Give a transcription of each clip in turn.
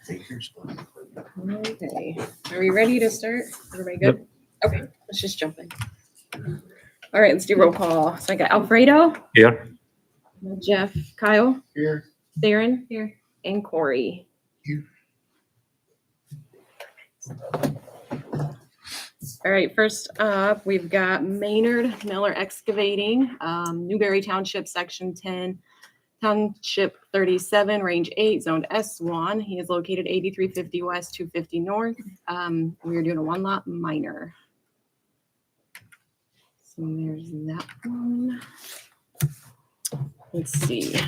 Take your spot. Okay, are we ready to start? Everybody good? Okay, let's just jump in. All right, let's do roll call. So I got Alfredo, Here. Jeff, Kyle, Here. Darren, here, and Corey. Here. All right, first up, we've got Maynard Miller Excavating, Newberry Township, Section 10, Township 37, Range 8, Zone S1. He is located 8350 West, 250 North. We are doing a one-lot minor. So there's that one. Let's see.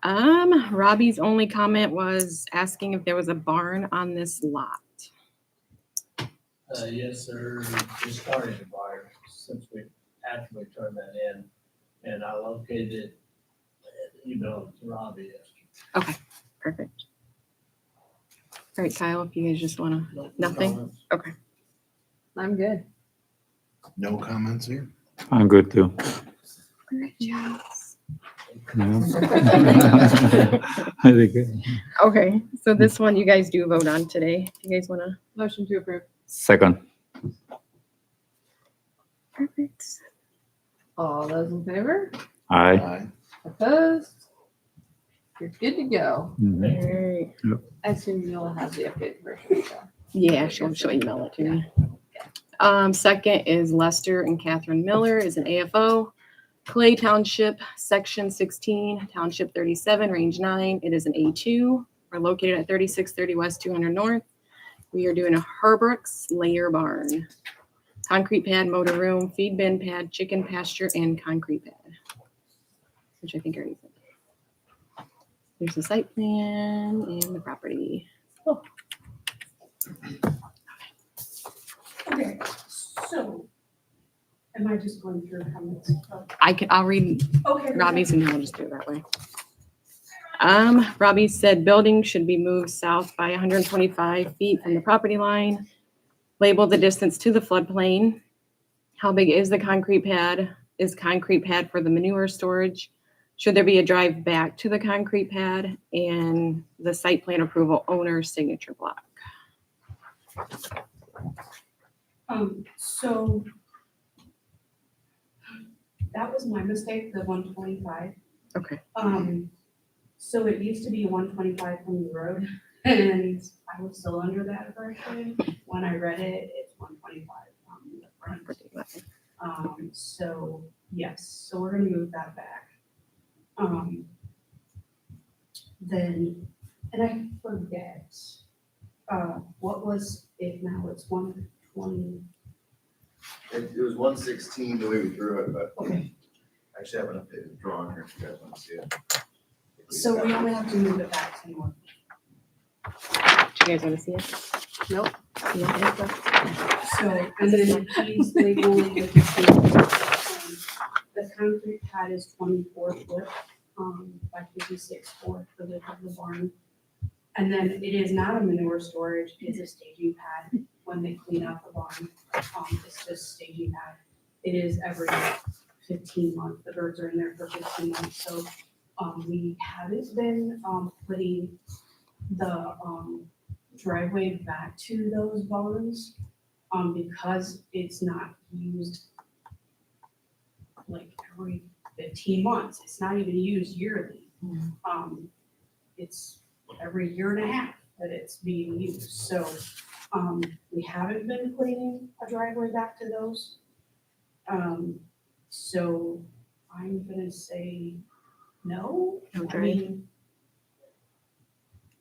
Robbie's only comment was asking if there was a barn on this lot. Yes, sir. We started the barn since we actually turned that in, and I located it, to Robbie yesterday. Okay, perfect. All right, Kyle, if you guys just want to, nothing? Okay. I'm good. No comments here. I'm good too. Great job. Yeah. I think it- Okay, so this one you guys do vote on today. You guys want to? Motion to approve. Second. Perfect. All those in favor? Aye. Aye. Opposed? You're good to go. Mhm. All right. I assume you'll have the updated version. So. Yeah, she'll email it to me. Second is Lester and Catherine Miller is an AFO. Clay Township, Section 16, Township 37, Range 9. It is an A2. We're located at 3630 West, 200 North. We are doing a Herbrooks layer barn. Concrete pad, motor room, feed bin pad, chicken pasture, and concrete pad. Which I think I already said. There's the site plan and the property. Oh. Okay, so, am I just going through comments? I'll read Okay. Robbie's and then we'll just do it that way. Robbie said building should be moved south by 125 feet from the property line. Label the distance to the floodplain. How big is the concrete pad? Is concrete pad for the manure storage? Should there be a drive back to the concrete pad? And the site plan approval owner's signature block. So that was my mistake, the 125. Okay. So it used to be 125 from the road, and I was still under that impression. When I read it, it's 125 from the front. So yes, so we're gonna move that back. Then, and I forget, what was it now? It's 120. It was 116 the way we drew it, but Okay, I actually have an updated drawing here if you guys want to see it. so we only have to move it back 10 more. Do you guys want to see it? Nope. Yeah. So, and then he's labeling the distance. The concrete pad is 24 foot, by 56 for the width of the barn. And then it is not a manure storage, it's a staging pad when they clean out the barn. It's just staging pad. It is every 15 months, the birds are in there for 15 months, so, we haven't been, putting the, driveway back to those barns, because it's not used like every 15 months. It's not even used yearly. It's every year and a half that it's being used. So, we haven't been putting a driveway back to those. So I'm gonna say no. No I drive. mean,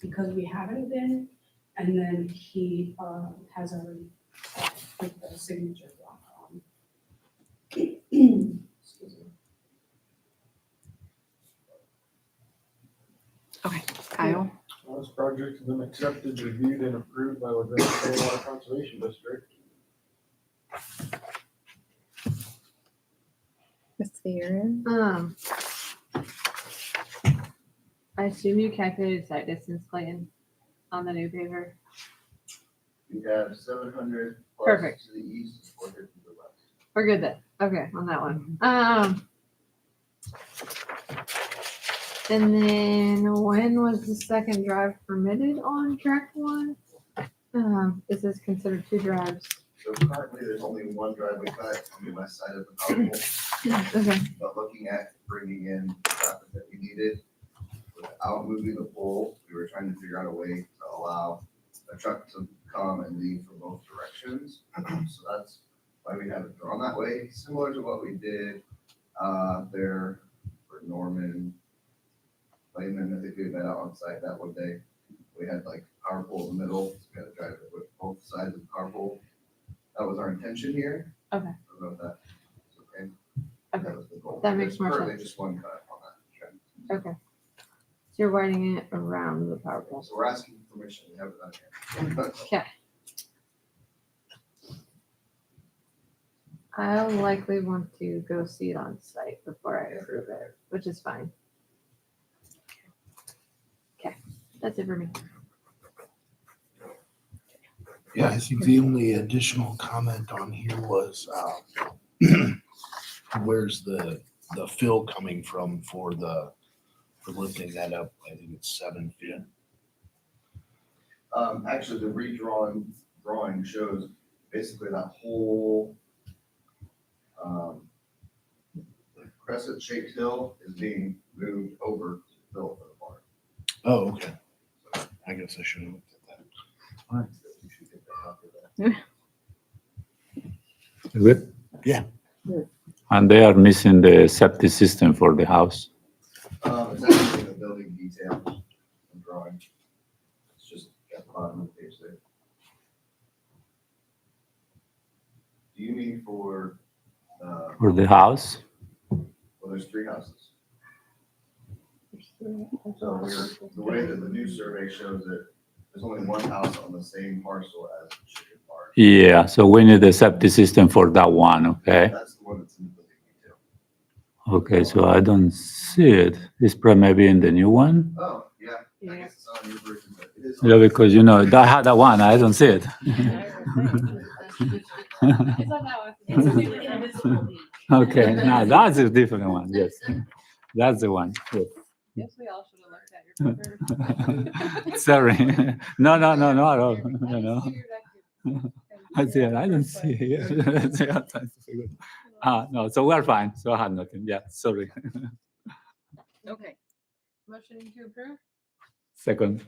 because we haven't been, and then he, has already put the signature block on. Excuse me. Okay, Kyle. This project has been accepted, reviewed, and approved by LaGrange Water Conservation District. Miss Aaron. I assume you calculated site distance, Clayton, on the new paper. We have 700 plus Perfect. to the east, 400 to the west. We're good then. Okay, on that one. And then when was the second drive permitted on track one? This is considered two drives. So currently, there's only one driveway cut on the west side of the power pole, Okay. but looking at bringing in the traffic that we needed without moving the pole, we were trying to figure out a way to allow a truck to come and leave from both directions. So that's why we have it drawn that way, similar to what we did there for Norman Layman. I think we met out on site that one day. We had like power pole in the middle, so we had to drive it with both sides of the power pole. That was our intention here. Okay. I don't know if that's okay. Okay. That was the goal. That makes more Currently sense. just one cut on that. Okay. So you're widening it around the power pole. So we're asking permission, we have it on here. Okay. I'll likely want to go see it on site before I approve it, which is fine. Okay, that's it for me. Yeah, I think the only additional comment on here was, where's the fill coming from for lifting that up? I think it's 7 feet. Actually, the redrawn drawing shows basically that whole crescent shaped hill is being moved over to fill for the barn. Oh, okay. I guess I should have looked at that. You should get that copy of that. Good? Yeah. And they are missing the septic system for the house. It's actually the building detail and drawing. It's just at the bottom of the page there. Do you mean for, For the house? well, there's 3 houses. So the way that the new survey shows it, there's only one house on the same parcel as the chicken barn. Yeah, so we need a septic system for that one, okay? That's the one that's in the building detail. Okay, so I don't see it. It's probably maybe in the new one? Oh, yeah, I Yeah. guess it's on your version, but it is. on- Yeah, because I had that one, I don't see it. It's on that one. It's an invisible leak. Okay, now that's a different one, yes. That's the one. Yes. Guess we all should have looked at your paper. Sorry. No, at all. No. I see it. I don't see it. No, so we're fine. So I had nothing. Yeah, sorry. Okay. Motion to approve? Second,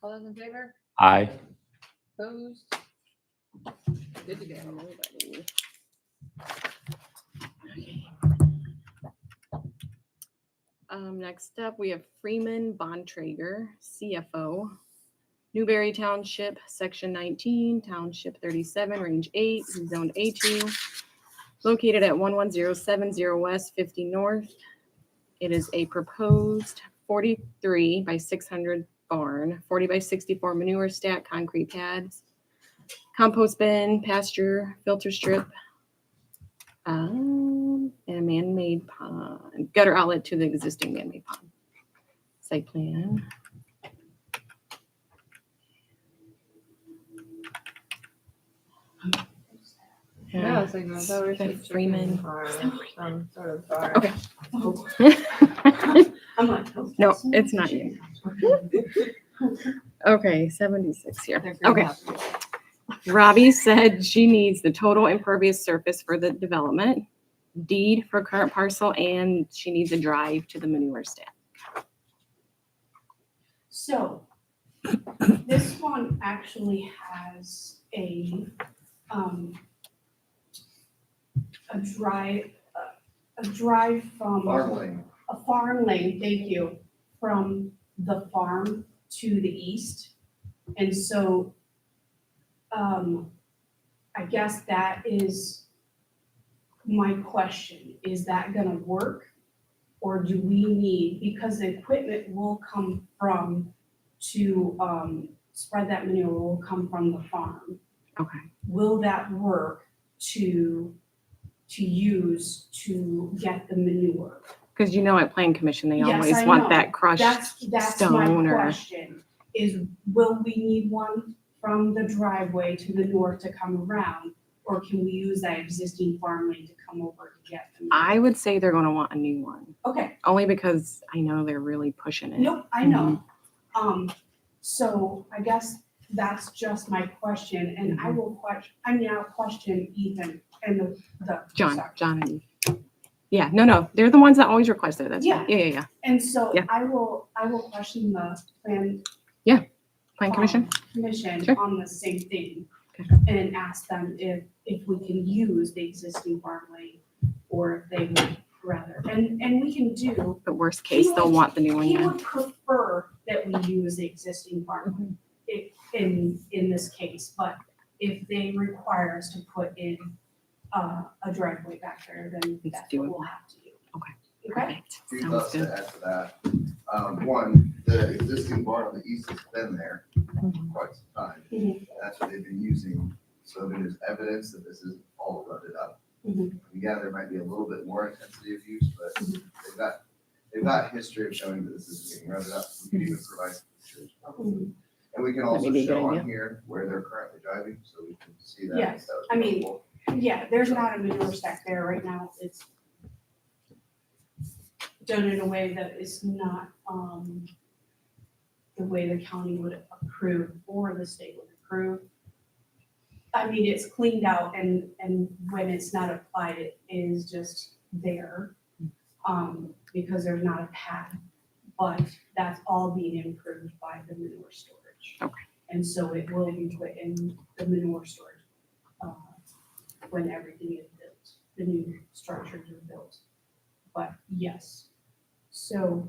All those in favor? aye. Opposed? Good to go. Nobody. Next up, we have Freeman Bontrager, CFO. Newberry Township, Section 19, Township 37, Range 8, Zoned A2. Located at 11070 West 50 North. It is a proposed 43 by 600 barn, 40 by 64 manure stack, concrete pads, compost bin, pasture, filter strip, and a man-made pond, gutter outlet to the existing man-made pond. Site plan. Yeah, I was like, I thought we The said Freeman. chicken or some sort of bar. Okay. I'm like, oh, No, it's not you. Okay, 76 here. Okay. Robbie said she needs the total impervious surface for the development, deed for current parcel, and she needs a drive to the manure stand. So, this one actually has a drive from. Farm lane. A farm lane, thank you, from the farm to the east. And so, I guess that is my question. Is that gonna work? Or do we need, because the equipment will come from, to, spread that manure will come from the farm. Okay. Will that work to use to get the manure? Because at Plan Commission, they Yes, always I want know. that crushed That's my stone or. question, is will we need one from the driveway to the north to come around? Or can we use that existing farm lane to come over to get them? I would say they're gonna want a new one, Okay, only because I know they're really pushing it. nope, I know. So I guess that's just my question, and I will I'll question Ethan and the. John, sorry. John and Eve. Yeah, no, they're the ones that always request it, that's right. Yeah. And so Yeah. I will question the plan. Plan commission? Commission Sure. on the same thing. Okay. And ask them if we can use the existing farm lane or if they would rather, and we can do. But worst case, they'll want the new one, He yeah. would prefer that we use the existing farm lane in this case, but if they require us to put in a driveway back there, then Let's that's do what it. we'll have to do. Okay. Okay? Perfect. Few Sounds thoughts good. to add to that. One, the existing barn on the east has been there Mhm. for quite some time. Mhm. That's what they've been using. So there's evidence that this is all rutted up. Mhm. Yeah, there might be a little bit more intensity of use, but they've got history of showing that this is getting rutted up. We can even provide some pictures. Mhm. And we can That also may be a good show idea. on here where they're currently driving, so we can see that. Yes, That would I be mean, helpful. Yeah, there's not a manure stack there right now. It's done in a way that is not, the way the county would approve or the state would approve. I mean, it's cleaned out and when it's not applied, it is just there, because there's not a pad. But that's all being improved by the manure storage. Okay. And so it will be put in the manure storage, when everything is built, the new structures are built. But yes, so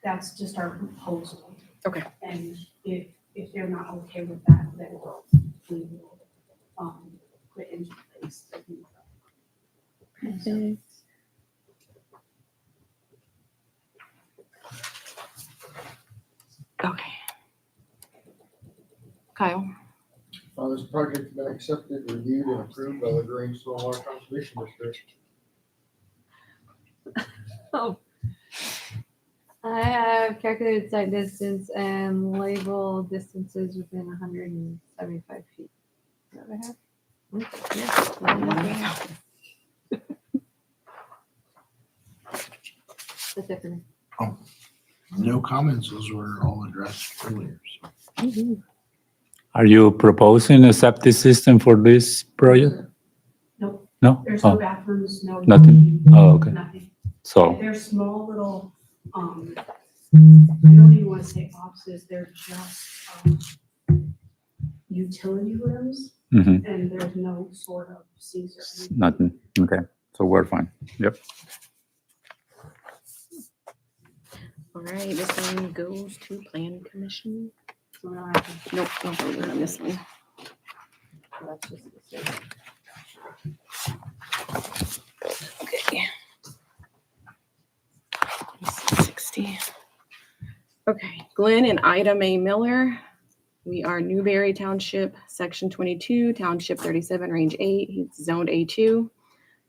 that's just our proposal. Okay. And if they're not okay with that, then we will, put into place the new. Perfect. Okay. Kyle? This project's been accepted, reviewed, and approved by LaGrange Stormwater Conservation District. Oh. I have calculated site distance and labeled distances within 175 feet. Is that what I have? Yeah. That's it for me. No comments, those were all addressed earlier, so. Are you proposing a septic system for this project? Nope, No? there's no Oh, bathrooms, no. Nothing? Oh, okay. Nothing. so, They're small little, I don't even wanna say offices, they're just, utility rooms, mhm, and there's no sort of Caesar. nothing. Okay, so we're fine. Yep. All right, this one goes to plan commission. So we don't have to- Nope, no voting on this one. that's just the same. Okay. 60. Okay, Glenn and Ida Mae Miller. We are Newberry Township, Section 22, Township 37, Range 8. It's zoned A2,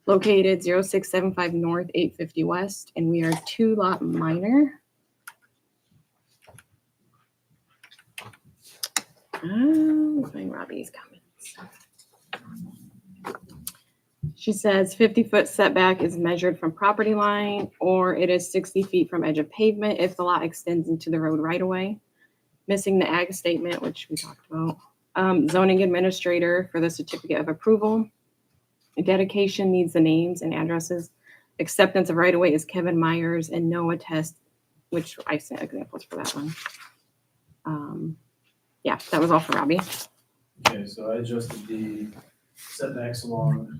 located 0675 North, 850 West, and we are 2-lot minor. Find Robbie's comments. She says 50-foot setback is measured from property line, or it is 60 feet from edge of pavement if the lot extends into the road right away. Missing the ag statement, which we talked about. Zoning administrator for the certificate of approval. Dedication needs the names and addresses. Acceptance of right of way is Kevin Myers and Noah Test, which I sent examples for that one. Yeah, that was all for Robbie. Okay, so I adjusted the setbacks along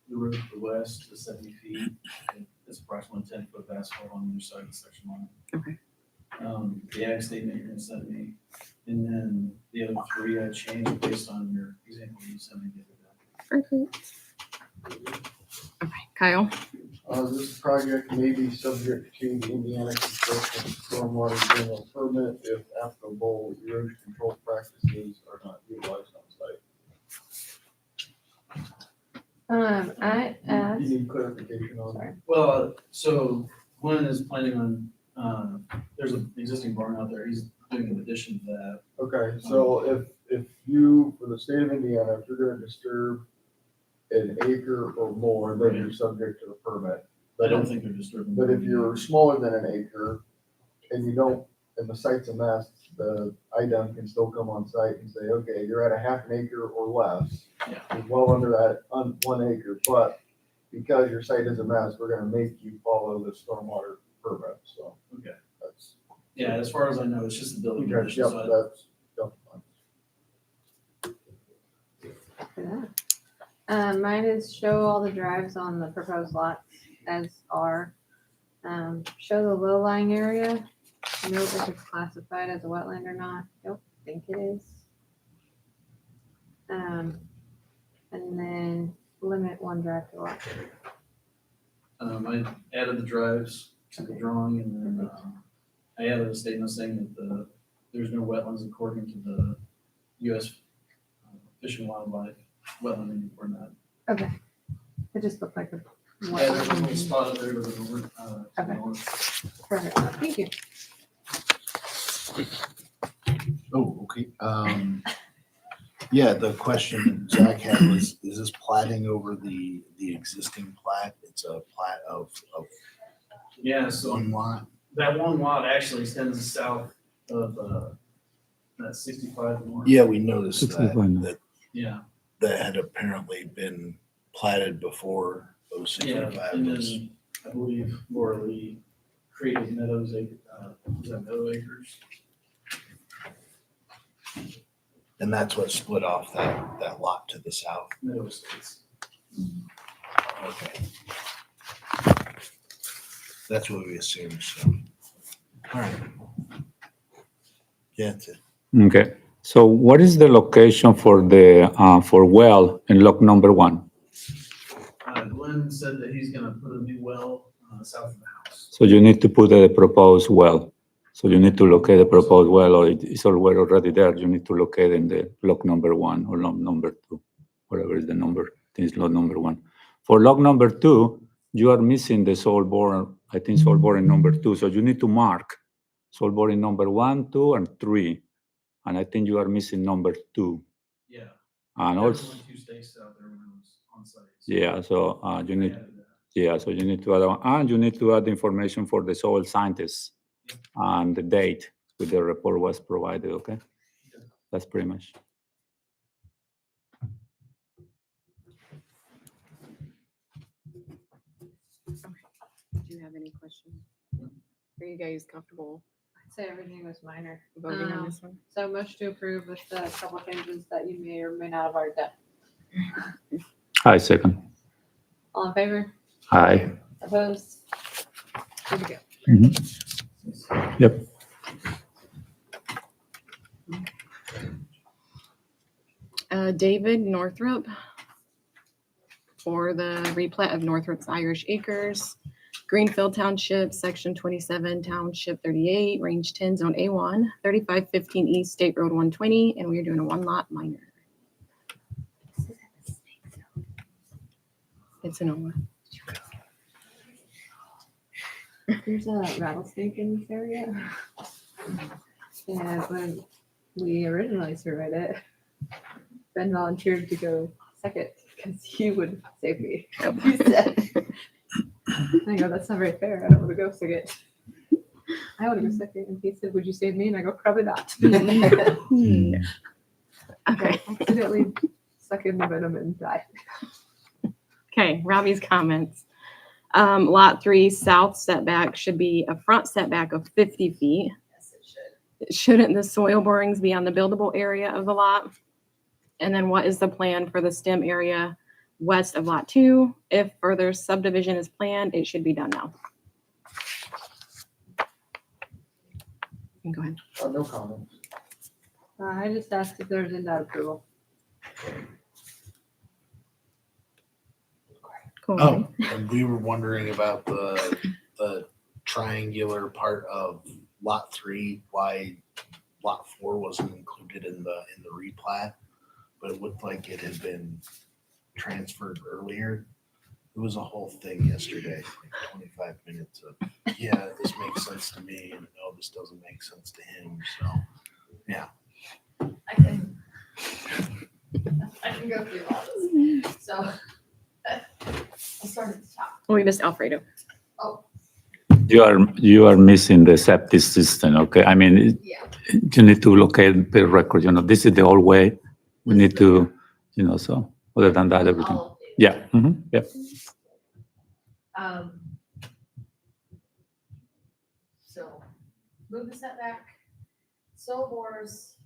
the road to the west to 70 feet. It's approximately 10-foot of asphalt on either side of the section line. Okay. The ag statement you're gonna send me, and then the other three I changed based on your example you sent me the other day. Perfect. Okay, Kyle. This project may be subject to the Indiana Construction Stormwater General Permit if applicable erosion control practices are not utilized on site. I asked, You need clarification on that. sorry. Well, so Glenn is planning on, there's an existing barn out there, he's doing an addition to that. Okay, so if you, for the state of Indiana, if you're gonna disturb an acre or more, then you're subject to the permit. I don't think they're disturbing. But if you're smaller than an acre and you don't, and the site's a mess, the IDEM can still come on site and say, okay, you're at a half an acre or less. Yeah. You're well under that, 1 acre, but because your site is a mess, we're gonna make you follow the stormwater permit, so Okay. that's. Yeah, as far as I know, it's just the building Yep, conditions. So that's, yep. For that. Mine is show all the drives on the proposed lots as are. Show the low-lying area. Note if it's classified as a wetland or not. Don't think it is. And then limit one drive to lot. I added the drives to the drawing and then, I added a statement saying that there's no wetlands according to the U.S. Fish and Wildlife wetland report that. Okay. It just looked like a Yeah, there's a little wetland. spot there to the north. To the Okay. north. Perfect. Thank you. Oh, okay. Yeah, the question Zach had was, is this platting over the existing plat? It's a plat of Yeah, so one lot? that one lot actually extends south of that 65 north. Yeah, we noticed 65. that had apparently been platted before Yeah, 065 and was. then I believe Laura Lee created Meadows, was that Meadow Acres? And that's what split off that lot to the south. Meadow Estates. Okay. That's what we assumed, so. All right. Yeah, that's it. Okay, so what is the location for the, for well in lot number 1? Glenn said that he's gonna put a new well south of the house. So you need to put a proposed well. So you need to locate the proposed well, or it's already there. You need to locate in the lot number 1 or lot number 2, whatever is the number. I think it's lot number 1. For lot number 2, you are missing the soil bore, I think soil boring number 2. So you need to mark soil boring number 1, 2, and 3. And I think you are missing number 2. Yeah. And There was also, only 2 stakes out there when I was on site. So yeah, so you I need, added that. yeah, so you need to add, and you need to add information for the soil scientist and the date with the report was provided, okay? That's pretty much. Do you have any questions? Are you guys comfortable I'd say everything was minor. voting on this one? So much to approve with the couple changes that you may or may not have already done. Aye, second. All in favor? Aye. Opposed? Good to go. Mhm. Yep. David Northrop for the replat of Northrop's Irish Acres, Greenfield Township, Section 27, Township 38, Range 10, Zone A1, 3515 East State Road 120, and we're doing a one-lot minor. It's an over. There's a rattlesnake in this area. And when we originally surveyed it, Ben volunteered to go second because he would save me. He said, I go, that's not very fair. I don't want to go second. I want to go second. And he said, would you save me? And I go, probably not. Okay. Accidentally suck in the venom and die. Okay, Robbie's comments. Lot 3 south setback should be a front setback of 50 feet. Yes, it should. Shouldn't the soil borings be on the buildable area of the lot? And then what is the plan for the stem area west of lot 2? If further subdivision is planned, it should be done now. You can go ahead. No comments. I just asked if there's in-dot approval. Cool. Oh, and we were wondering about the triangular part of lot 3, why lot 4 wasn't included in the replat, but it looked like it had been transferred earlier. It was a whole thing yesterday, like 25 minutes of, yeah, this makes sense to me, and no, this doesn't make sense to him, so, yeah. I can I can go through all this. So I'll start at the top. We missed Alfredo. You are missing the septic system, okay? I mean, Yeah. you need to locate the record, this is the old way. We need to, so other than that, everything. I'll update it. Yeah, yeah. So move the setback, soil bores.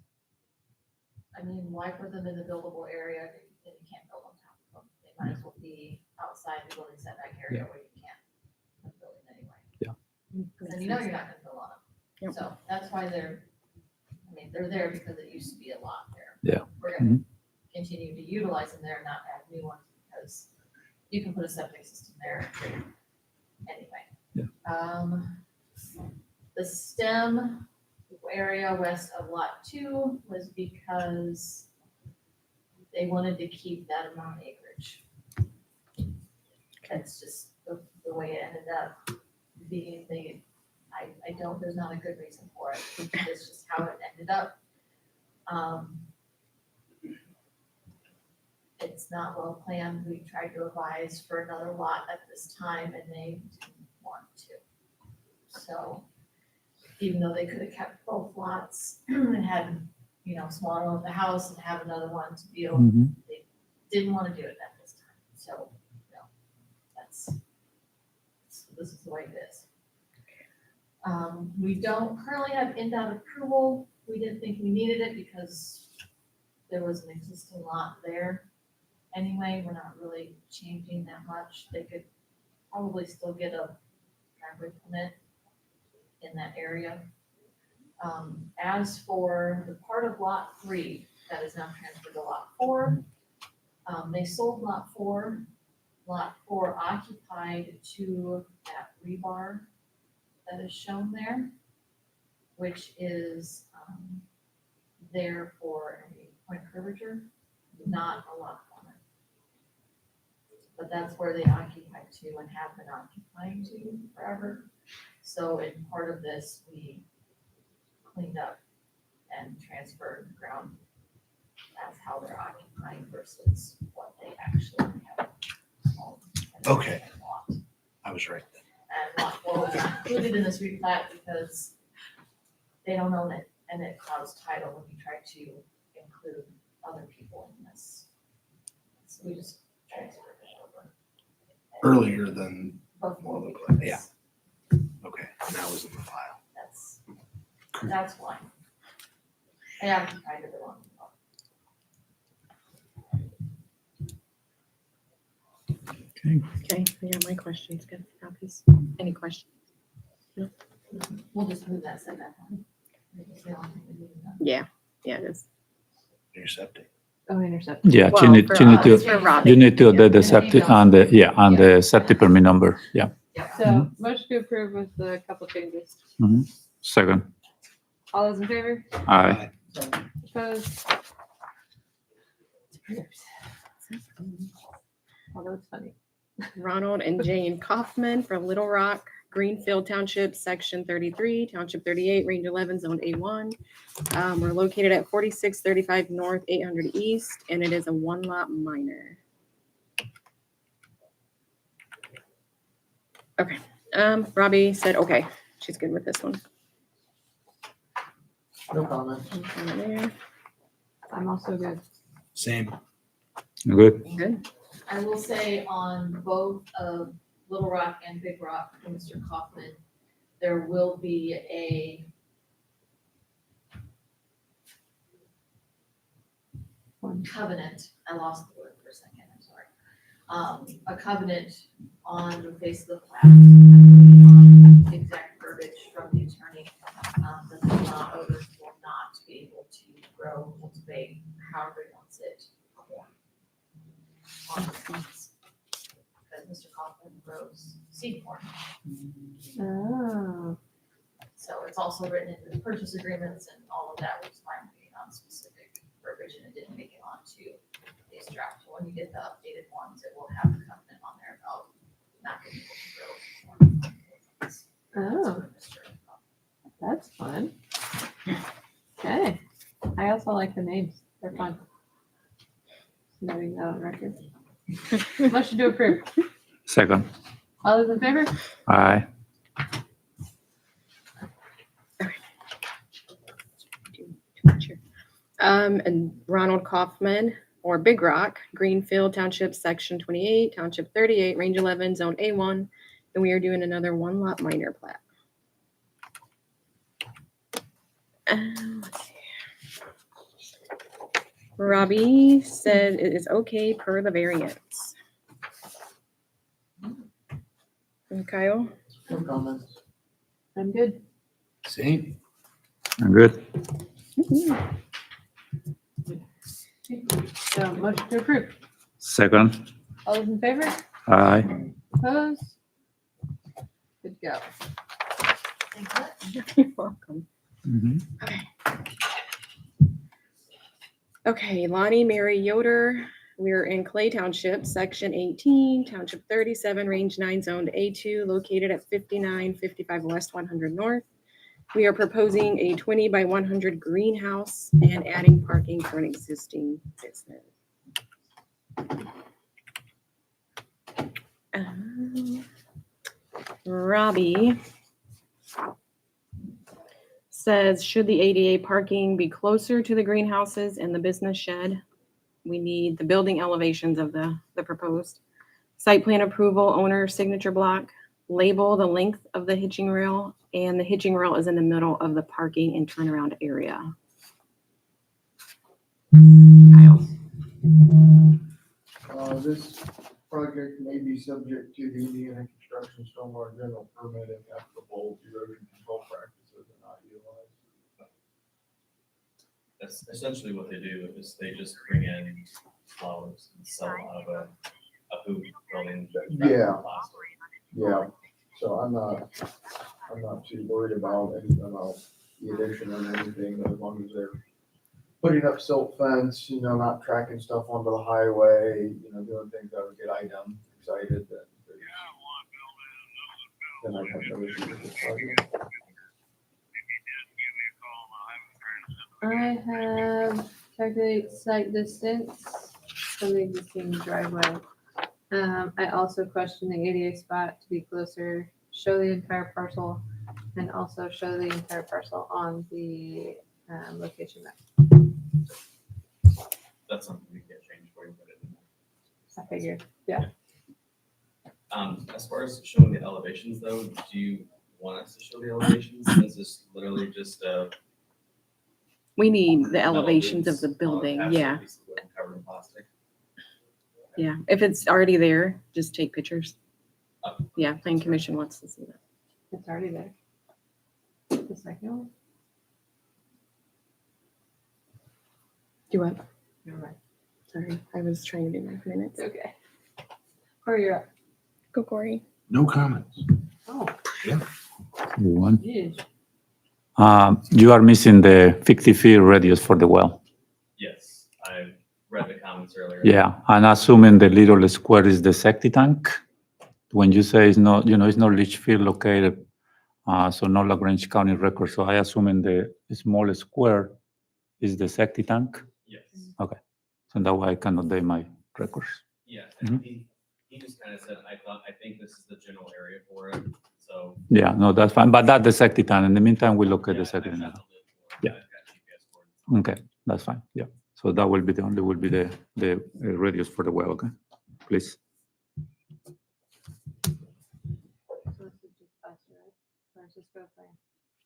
I mean, why put them in the buildable area if you can't build on top of them? They might as well be outside the building setback area where you can't put a building anyway. Yeah. And you know you're not gonna build on them. Yep. So that's why they're there because it used to be a lot there. Yeah. We're gonna continue to utilize them there, not add new ones, because you can put a septic system there anyway. Yeah. The stem area west of lot 2 was because they wanted to keep that amount of acreage. That's just the way it ended up being. There's not a good reason for it. It's just how it ended up. It's not well planned. We tried to revise for another lot at this time and they didn't want to. So even though they could have kept both lots and had, smaller one with the house and have another one to be able, they didn't want to do it at this time. So, this is the way it is. We don't currently have NDOT approval. We didn't think we needed it because there was an existing lot there. Anyway, we're not really changing that much. They could probably still get a driveway permit in that area. As for the part of lot 3 that is now transferred to lot 4, they sold lot 4. Lot 4 occupied to that rebar that is shown there, which is there for a point curvature, not a lot corner. But that's where they occupy to and have been occupying to forever. So in part of this, we cleaned up and transferred the ground as how they're occupying versus what they actually have owned. Okay. I was right then. And lot 4 was not included in this replat because they don't own it and it caused title when you try to include other people in this. So we just transferred it over. Earlier than, Before we Yeah. did this. okay, that was in the file. That's why. I occupied it wrong. Okay. Okay, I got my questions. Good copies. Any questions? We'll just move that setback one. Because they don't think we need that. Yeah, it is. Your septic. Oh, intercept. Yeah, Well, you need for to, us, for Robbie. you need to update the Yeah. septic on the septic permit number, yeah. Yeah. So motion to approve with a couple changes. Second, All those in favor? aye. Opposed? Although it's funny. Ronald and Jane Kaufman from Little Rock, Greenfield Township, Section 33, Township 38, Range 11, Zone A1. We're located at 4635 North, 800 East, and it is a one-lot minor. Okay, Robbie said, okay, she's good with this one. No comment. Okay, there. I'm also good. Same. Good. Good. I will say on both of Little Rock and Big Rock, for Mr. Kaufman, there will be a covenant. I lost the word for a second, I'm sorry. A covenant on the face of the plat. The exact verbiage from the attorney, that the lot owners will not be able to grow, cultivate, however he wants it, corn. On the plants. Because Mr. Kaufman grows seed corn. Oh. So it's also written into the purchase agreements and all of that was fine being on specific verbiage and it didn't make it onto these drafts. When you get the updated ones, it will have the covenant on there about not being able to grow. Oh, that's fun. Okay. I also like the names. They're fun. Noting that on record. Motion to approve. Second. All those in favor? Aye. And Ronald Kaufman, or Big Rock, Greenfield Township, Section 28, Township 38, Range 11, Zone A1, and we are doing another one lot minor plat. Let's see. Robbie said it is okay per the variance. And Kyle? No comments. I'm good. Same. I'm good. So motion to approve. Second. All those in favor? Aye. Opposed? Good go. You're welcome. Mhm. Okay, Lonnie Mary Yoder. We're in Clay Township, Section 18, Township 37, Range 9, Zone A2, located at 5955 West 100 North. We are proposing a 20 by 100 greenhouse and adding parking for an existing business. Robbie says, should the ADA parking be closer to the greenhouses and the business shed? We need the building elevations of the proposed. Site plan approval, owner signature block, label the length of the hitching rail, and the hitching rail is in the middle of the parking and turnaround area. Kyle. This project may be subject to the Indiana Construction Stormwater General Permit if applicable erosion control practices are not utilized. That's essentially what they do, is they just bring in flowers and sell out of a food building. Yeah. Yeah, so I'm not too worried about the addition or anything, as long as they're putting up silt fence, not tracking stuff onto the highway, doing things that would get IDEM excited, then I'd have no issue with this project. I have calculate site distance from the existing driveway. I also question the ADA spot to be closer, show the entire parcel, and also show the entire parcel on the location map. That's something we can get changed for you, but I figured, yeah. as far as showing the elevations though, do you want us to show the elevations? Is this literally just We need the metal elevations of roots the on building, actual yeah. piece of wood covered in plastic? Yeah, if it's already there, just take pictures. Oh. Yeah, planning commission wants to see that. It's already there. The second one? Do what? Never mind. Sorry, I was trying to do my minutes. It's okay. Or you're up. Go, Corey. No comments. Oh, One. geez. You are missing the 50 feet radius for the well. Yes, I read the comments earlier. Yeah, and assuming the little square is the septic tank, when you say it's not, it's not leach field located, so no LaGrange County record, so I assuming the small square is the septic tank, Yes, so that way I can update my records. yeah, Mhm. and he just kind of said, I think this is the general area for it, so. Yeah, no, that's fine, but that's the septic tank. In the meantime, we look at Yeah, the septic I've tank. got the lid for it. Yeah. I've got GPS coordinates. Okay, that's fine, yeah. So that will be the radius for the well, okay? Please. So this is just us, right? Or is this go plan?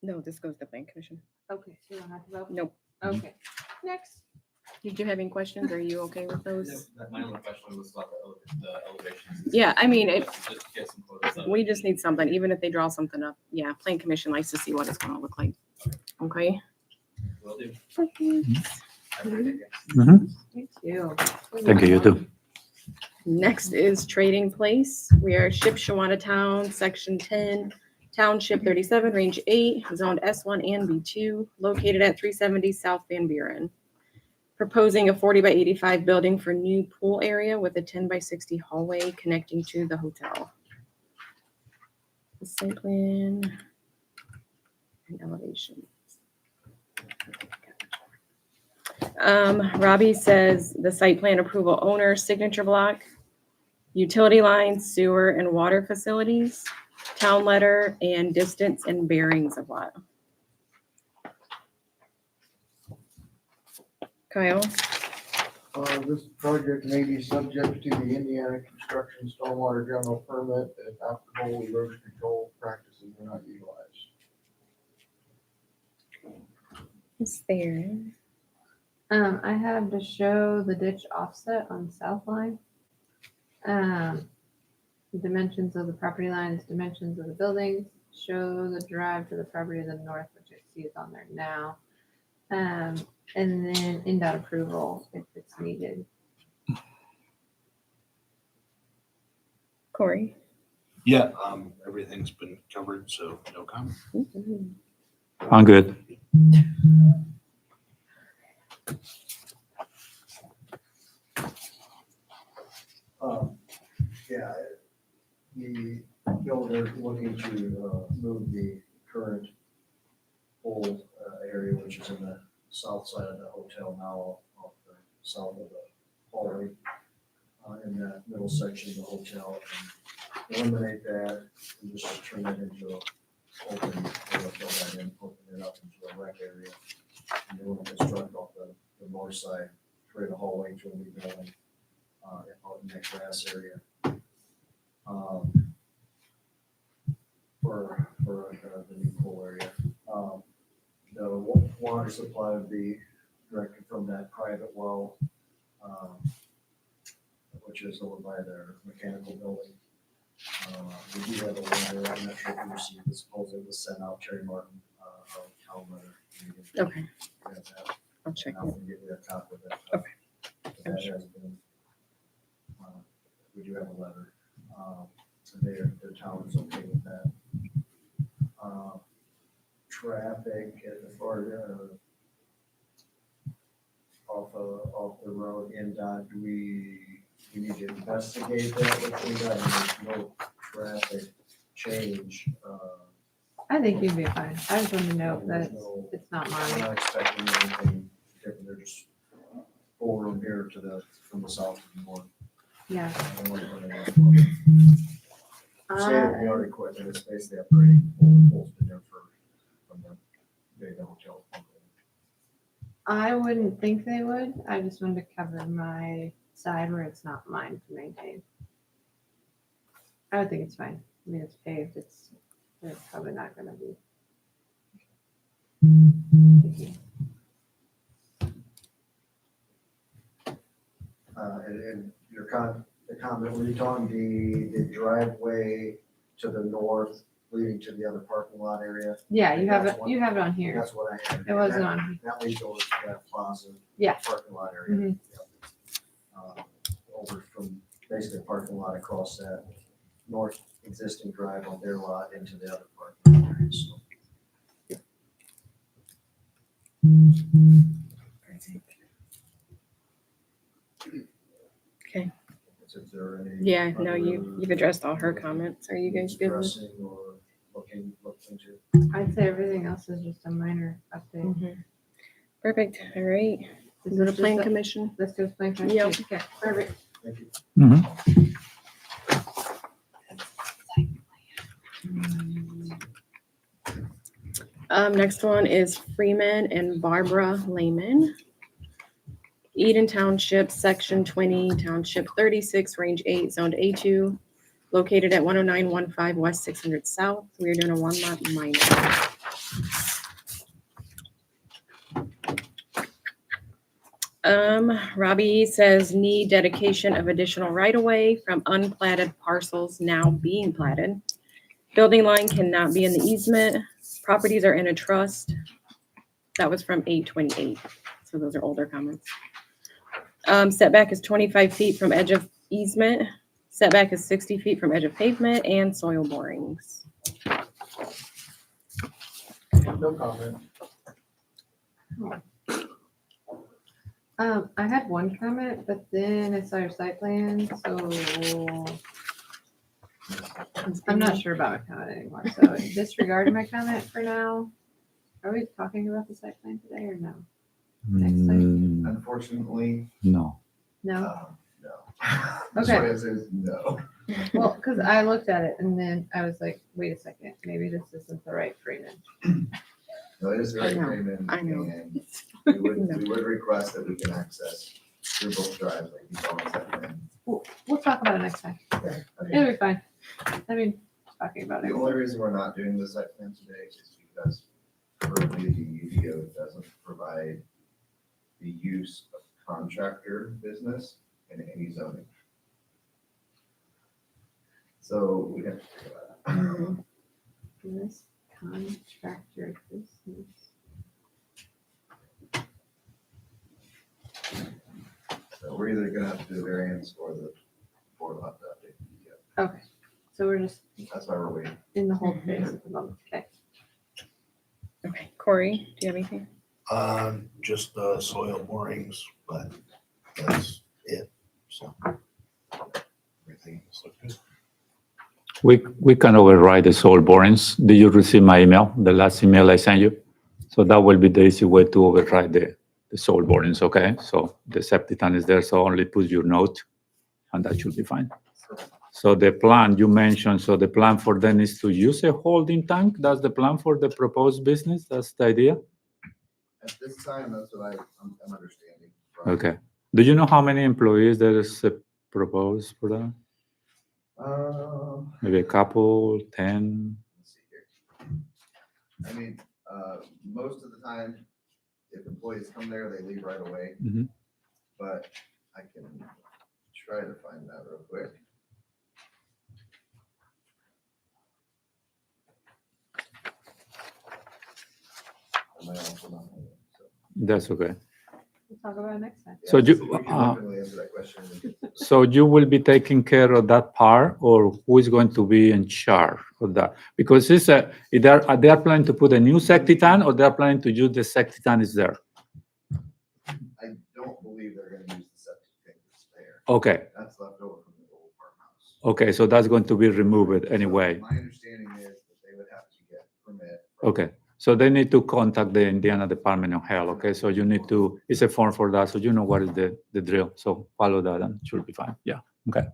No, this goes to plan commission. Okay, so you don't have to vote? Nope. Okay, next. Did you have any questions? Are you okay with those? My only question was about the elevations. Yeah, I mean, Just get some photos of we it. just need something, even if they draw something up. Yeah, plan commission likes to see what it's gonna look like. Okay? Will do. Perfect. I appreciate it. Mhm. Thank you. Thank you, you too. Next is Trading Place. We are Shipshewana Town, Section 10, Township 37, Range 8, Zoned S1 and B2, located at 370 South Van Buren. Proposing a 40 by 85 building for new pool area with a 10 by 60 hallway connecting to the hotel. The site plan and elevation. Robbie says the site plan approval owner signature block, utility lines, sewer and water facilities, town letter, and distance and bearings of lot. Kyle? This project may be subject to the Indiana Construction Stormwater General Permit if applicable erosion control practices are not utilized. It's there. I have to show the ditch offset on the south line. Dimensions of the property lines, dimensions of the buildings, show the drive to the property to the north, which I see is on there now. And then NDOT approval if it's needed. Corey? Yeah, everything's been covered, so no comment. I'm good. Yeah, the builder looking to move the current old area, which is in the south side of the hotel now, off the south of the hallway, in that middle section of the hotel, and eliminate that and just turn it into a open, fill that in, open it up into a rec area. And then we'll construct off the north side, create a hallway to a new building, out in that grass area. For the new pool area. The water supply would be directed from that private well, which is over by their mechanical building. We do have a letter, I'm not sure if you received this, supposedly was sent out, Terry Martin, our town letter. Okay. We have that. I'll check And it. I'll give you a copy of that. Okay. That has been, we do have a letter. So their town is okay with that. Traffic as far off the road, and do we need to investigate that with NDOT? There's no traffic change. I think you'd be fine. I just want to know that it's not I'm mine. not expecting anything different. They're just over here from the south to the north. Yeah. I don't want to put anything. Say that we already quit, and it's basically upgrading. The pole's been there from the hotel. I wouldn't think they would. I just wanted to cover my side where it's not mine to maintain. I would think it's fine. I mean, it's paved. It's probably not gonna be. And your the comment, were you talking the driveway to the north leading to the other parking lot area? Yeah, you have That's it. what- You have it on here. That's what I had. It wasn't on here. That leads over to that plaza. Yeah. Parking lot area. Mhm. Yep. Over from basically a parking lot across that north existing drive on their lot into the other parking lot area, so. Okay. Is there any? Yeah, no, other- you've addressed all her comments. Are you guys good with? Addressing or looking into? I'd say everything else is just a minor update. Mhm. Perfect. All right. This Go to is just plan a- commission. Let's go to plan commission. Yep. Okay, perfect. Thank you. Next one is Freeman and Barbara Lehman. Eden Township, Section 20, Township 36, Range 8, Zoned A2, located at 10915 West 600 South. We are doing a one lot minor. Robbie says need dedication of additional right-of-way from unplatted parcels now being platted. Building line cannot be in the easement. Properties are in a trust. That was from 8/28. So those are older comments. Setback is 25 feet from edge of easement. Setback is 60 feet from edge of pavement and soil borings. No comment. I had one comment, but then I saw your site plan, so I'm not sure about my comment anymore. So disregard my comment for now. Are we talking about the site plan today or no? Next time? Unfortunately, No. No? no. The Okay. short answer is no. Well, because I looked at it and then I was like, wait a second, maybe this isn't the right framing. No, it is the I right know, Raymond, I know. and we would request that we can access through both drives, like you saw on that plan. We'll talk about it next time. Okay. It'll be fine. I mean, talking about The it. only reason we're not doing the site plan today is because currently the UDO doesn't provide the use of contractor business in any zoning. So we have to figure that out. Mhm. This contractor business. So we're either gonna have to do a variance or the board will have to update the UDO. Okay, so we're just That's why we're waiting. in the whole phase at the moment. Okay. Okay, Corey, do you have anything? Just the soil borings, but that's it. So everything else looks good. We can override the soil borings. Did you receive my email, the last email I sent you? So that will be the easy way to override the soil borings, okay? So the septic tank is there, so only put your note, and that should be fine. So the plan you mentioned, so the plan for them is to use a holding tank? That's the plan for the proposed business? That's the idea? At this time, that's what I'm understanding. from- Okay. Do you know how many employees there is proposed for that? Maybe a couple, 10? Let's see here. I mean, most of the time, if employees come there, they leave right away. Mhm. But I can try to find that real quick. I might also not have it, so. That's okay. We'll talk about it next time. So Yeah, you- we can definitely answer that question. So you will be taking care of that part, or who is going to be in charge of that? Because it's they are planning to put a new septic tank, or they are planning to use the septic tank is there? I don't believe they're gonna use the septic tank that's there. Okay, That's left over from the old farmhouse. okay, so that's going to be removed So anyway. my understanding is that they would have to get permit. Okay, so they need to contact the Indiana Department of Health, okay? So you need to, it's a form for that, so you know what is the drill. So follow that and it should be fine. Yeah, okay.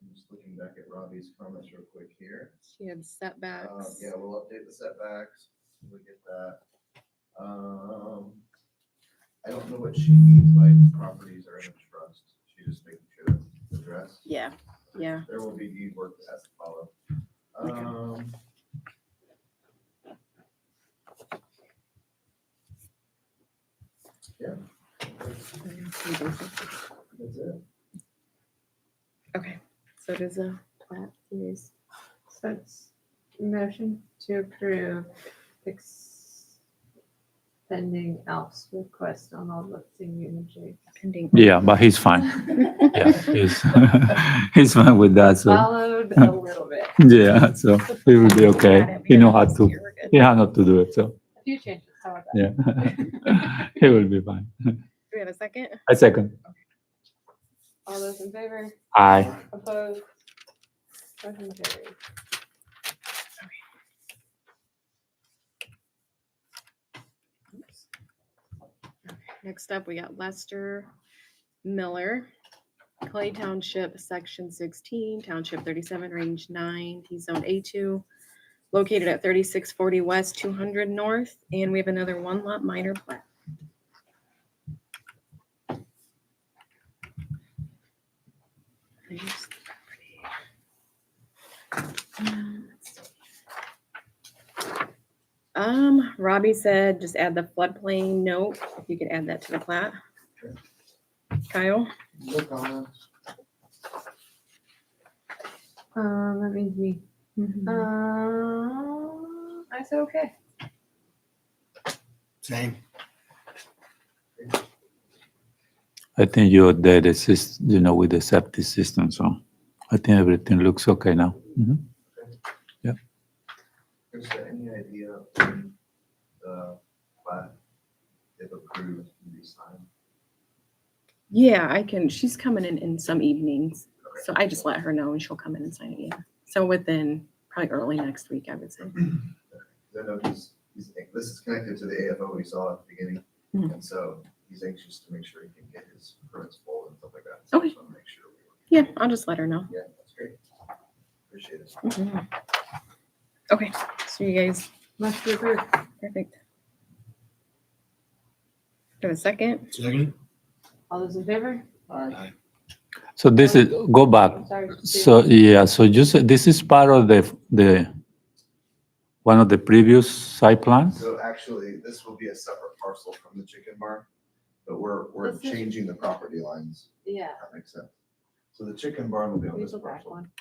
I'm just looking back at Robbie's comments real quick here. She had setbacks. Yeah, we'll update the setbacks. We'll get that. I don't know what she means by properties are in a trust. She just making sure that's addressed. Yeah, yeah. There will be deed work that has to follow. Yeah, that's it. Okay, so does a plat, please? So it's motion to approve pending Alf's request on all the thing imagery. Pending. Yeah, but he's fine. Yeah, he's fine with that, so, Followed a little bit. yeah, so he will be okay. He know how to, he know how to do it, so, A few changes, how about that? yeah. He will be fine. Do we have a second? I second. All those in favor? Aye. Opposed? Motion carried. Next up, we got Lester Miller, Clay Township, Section 16, Township 37, Range 9, T Zone A2, located at 3640 West, 200 North, and we have another one lot minor plat. There's the property. Robbie said just add the floodplain note, if you could add that to the plat. Sure. Kyle? No comments. That means me. I said okay. Same. I think you're dead, assist, with the septic system, so I think everything looks okay now. Mhm. Is there any idea when the plat, if approved, can be signed? Yeah, I can. She's coming in some evenings. So I just let her know and she'll come in and sign it. Yeah. So within probably early next week, I would say. I know this is connected to the AFO we saw at the beginning, Mhm. and so he's anxious to make sure he can get his permits full and stuff like that. So I Okay. just wanna make sure we Yeah, I'll just let her know. Yeah, that's great. Appreciate it. Mhm. Okay. So you guys, Motion approved. perfect. Have a second? Second? All those in favor? So this is, go back. Sorry. So, yeah, so just, this is part of the, one of the previous site plans? So actually, this will be a separate parcel from the chicken barn, but we're This is- changing the property lines, Yeah. if that makes sense. So the chicken barn will be on We this go back parcel. one.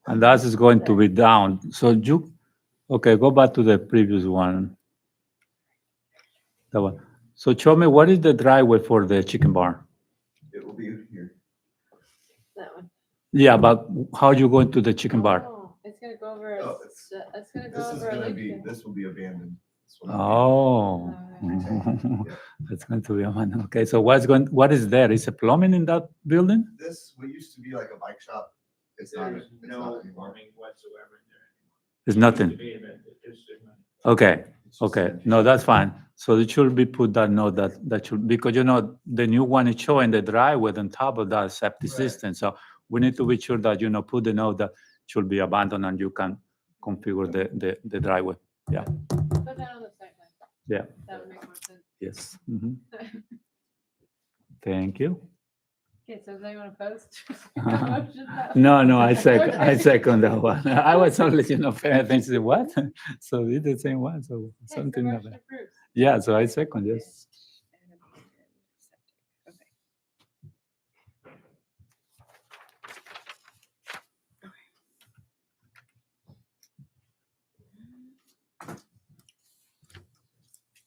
And that is going to be down. So you, okay, go back to the previous one. That one. So show me, what is the driveway for the chicken barn? It will be here. That one. Yeah, but how are you going to the chicken barn? Oh, it's gonna go over, Oh, it's gonna go This is over. a gonna lake be, there. this will be abandoned. This will Oh. not be- Yeah. That's going to be a one. Okay, so what is there? Is a plumbing in that building? This, what used to be like a bike shop, it's not, There's it's no not anymore. farming whatsoever in there anymore. There's It nothing. used to be, but it just isn't. Okay, It's just okay. an- No, that's fine. So it should be put that note that should, because the new one is showing the driveway on top of that septic Right. system. So we need to be sure that, put the note that should be abandoned and you can configure the driveway. Put that on the site plan. Yeah. That would make more sense. Yes. Mhm. Thank you. Okay, so does anyone post? No, I second that one. I was only, paying attention to what? So it's the same one, so something like that. Yeah, so I second, yes. Okay.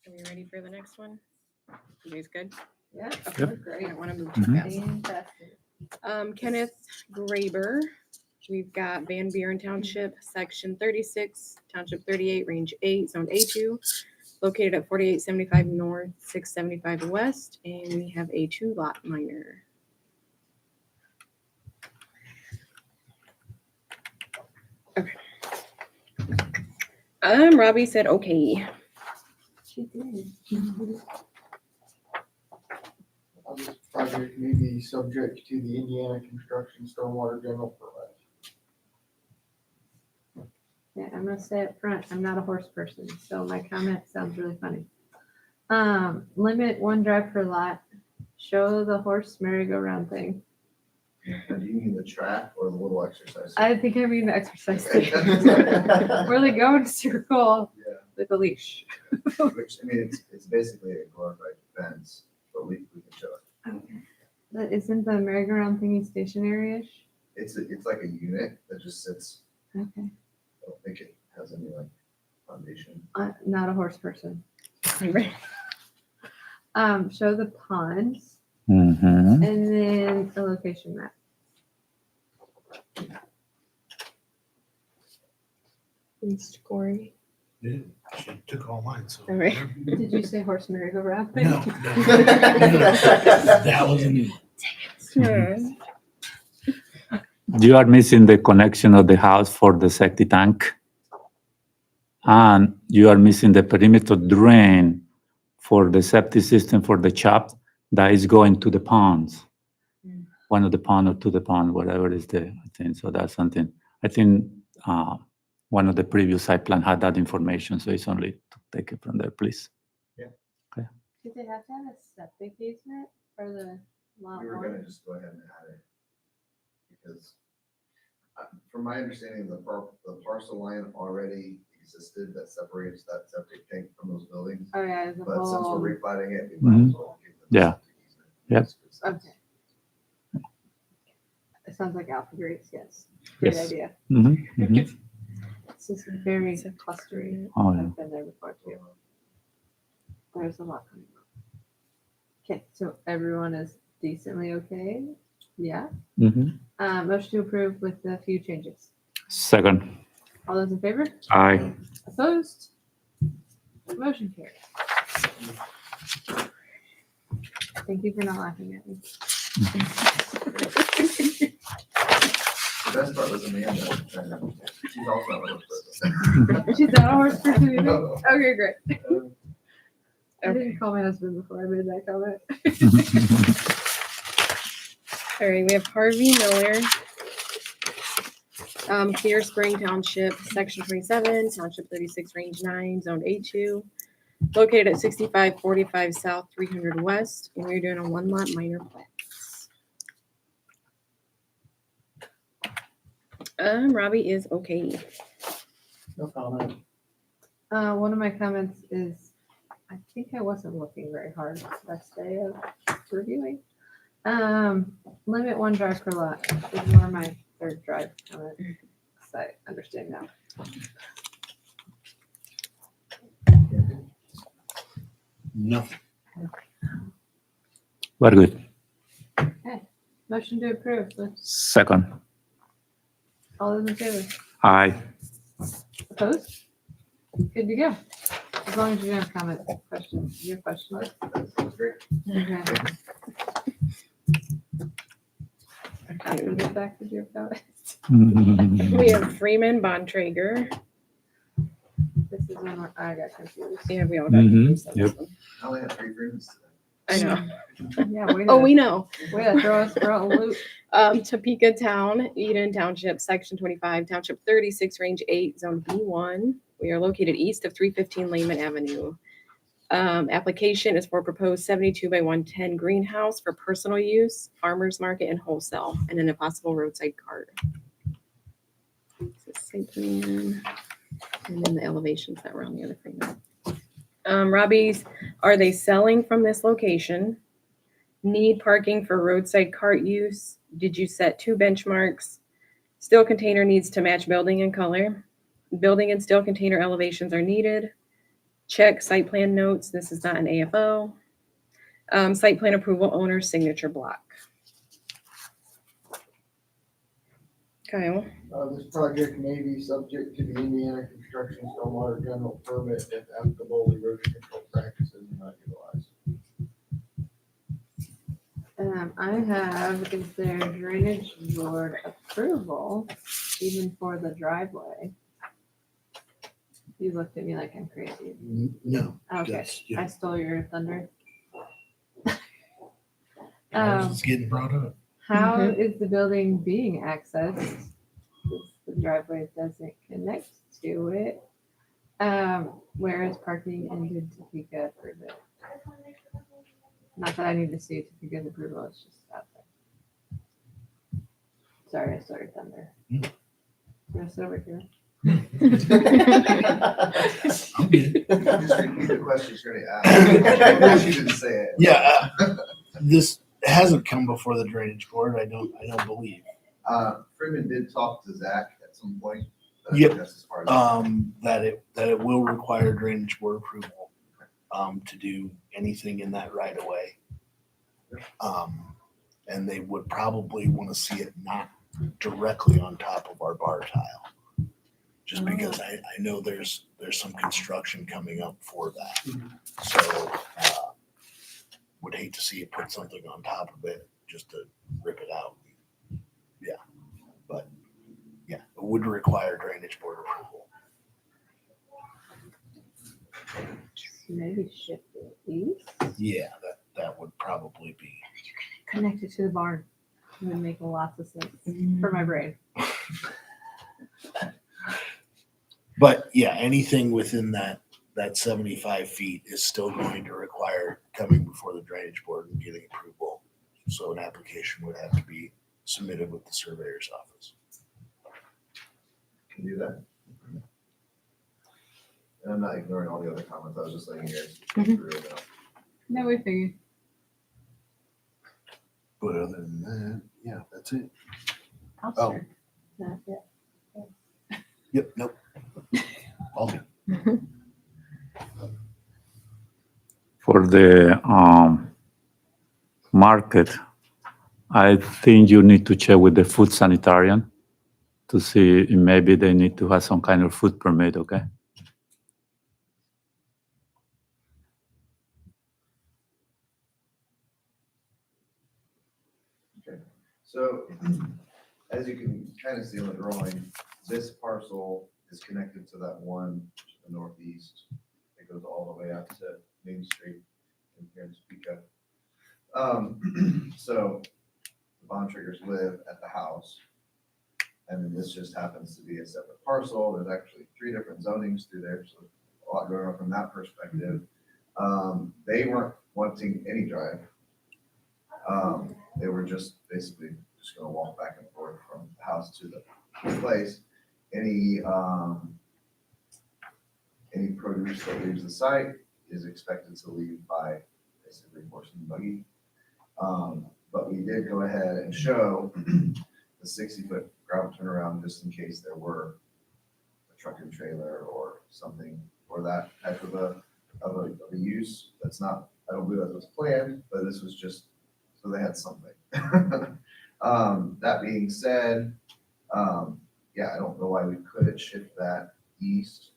Are we ready for the next one? You guys good? Yeah, Yep. great. I don't want to move too Mhm. fast. Fantastic. Kenneth Graber. We've got Van Buren Township, Section 36, Township 38, Range 8, Zone A2, located at 4875 North, 675 West, and we have a 2-lot minor. Okay. Robbie said okay. She did. This project may be subject to the Indiana Construction Stormwater General Permit. Yeah, I'm gonna say up front, I'm not a horse person, so my comment sounds really funny. Limit one drive per lot, show the horse merry-go-round thing. Do you mean the track or the little exercise? I think I mean the exercise Okay. thing. Where they go in a circle Yeah, with a leash. which, I mean, it's basically a glorified fence, but we can show it. But isn't the merry-go-round thingy stationary-ish? It's like a unit that just sits, Okay, I don't think it has any like foundation. not a horse person. Show the ponds Mhm. and then a location map. Thanks, Corey. Yeah, she took all mine, so. All right. Did you say horse merry-go-round thing? No, that wasn't it. You are missing the connection of the house for the septic tank. And you are missing the perimeter drain for the septic system for the chop that is going to the ponds. One of the pond or to the pond, whatever is the, I think, so that's something. I think one of the previous site plan had that information, so it's only to take it from there, please. Did they have to have a septic easement for the lot We were gonna one? just go ahead and add it. Because from my understanding, the parcel line already existed that separates that septic tank from those buildings. Oh, yeah, as a But since whole. we're replatting it, we might as well give them. the Yeah. septic easement. Yep. Okay. It sounds like Alpha Grades, yes. Great Yes. idea. Mhm, mhm. It's just very clustery. Oh, yeah. I've been there before too. There's a lot coming up. Okay, so everyone is decently okay? Yeah. Mhm. Motion to approve with a few changes. Second, All those in favor? aye. Opposed? Motion carries. Thank you for not laughing at me. The best part was Amanda. She's also a little person. She's not a horse person either? No. Okay, great. I Okay. didn't call my husband before I made that comment. All right, we have Harvey Miller. Clear Spring Township, Section 27, Township 36, Range 9, Zone A2. Located at 6545 South, 300 West, and we're doing a one-lot minor plat. Robbie is okay. No comment. One of my comments is, I think I wasn't looking very hard last day of reviewing. Limit one drive per lot. Ignore my third drive comment. 'Cause I understand now. Nothing. Very good. Motion to approve. Second. All those in favor? Aye. Opposed? Good to go. As long as you don't have comment, questions, your questions. That sounds great. Okay. After we get back to your comments. We have Freeman Bontrager. This is one where I got confused. Yeah, we all got Mhm, confused on this yep. one. I only have 3 friends today. I know. Yeah, way Oh, to, we know. way to throw us for a loop. Topeka Town, Eden Township, Section 25, Township 36, Range 8, Zone B1. We are located east of 315 Lehman Avenue. Application is for proposed 72 by 110 greenhouse for personal use, farmer's market, and wholesale, and then a possible roadside cart. So site plan, and then the elevations that were on the other frame. Robbie's, are they selling from this location? Need parking for roadside cart use? Did you set 2 benchmarks? Steel container needs to match building and color. Building and steel container elevations are needed. Check site plan notes. This is not an AFO. Site plan approval owner signature block. Kyle, This project may be subject to the Indiana Construction Stormwater General Permit if applicable erosion control practices are not utilized. I have, is there drainage board approval even for the driveway? You looked at me like I'm crazy. No. Okay, Yes, yeah. I stole your thunder. It's getting brought up. How is the building being accessed? Since the driveway doesn't connect to it. Where is parking and did Topeka approve it? Not that I need to see Topeka's approval, it's just out there. Sorry, I stole your thunder. Gonna sit over here. I'm good. Just repeat the question you're gonna ask. You didn't say it. Yeah, this hasn't come before the drainage board. I don't believe. Freeman did talk to Zach at some point. but I Yep. think that's as far as. That it will require drainage board approval, to do anything in that right of way. And they would probably want to see it not directly on top of our bar tile. Just because I know there's some construction coming up for that. So, would hate to see you put something on top of it just to rip it out. Yeah, but yeah, it would require drainage board approval. Maybe shift it east, Yeah, that would probably be. connect it to the barn. It would make lots of sense for my brain. But yeah, anything within that 75 feet is still going to require coming before the drainage board and getting approval. So an application would have to be submitted with the surveyor's office. Can do that. And I'm not ignoring all the other comments. I was just letting you guys go through it now. No, we figured. But other than that, yeah, that's it. I'll Oh. start. Not yet. Yep, nope. All good. For the market, I think you need to check with the food sanitarian to see if maybe they need to have some kind of food permit, okay? So as you can kind of see on the drawing, this parcel is connected to that one to the northeast. It goes all the way out to Main Street in here in Topeka. So the bond triggers live at the house. And then this just happens to be a separate parcel. There's actually 3 different zonings through there, so a lot going on from that perspective. They weren't wanting any drive. They were just basically just gonna walk back and forth from the house to the place. Any produce that leaves the site is expected to leave by basically horse and buggy. But we did go ahead and show the 60-foot gravel turnaround just in case there were a truck and trailer or something or that type of a use. That's not, I don't believe that was planned, but this was just so they had something. That being said, yeah, I don't know why we couldn't shift that east.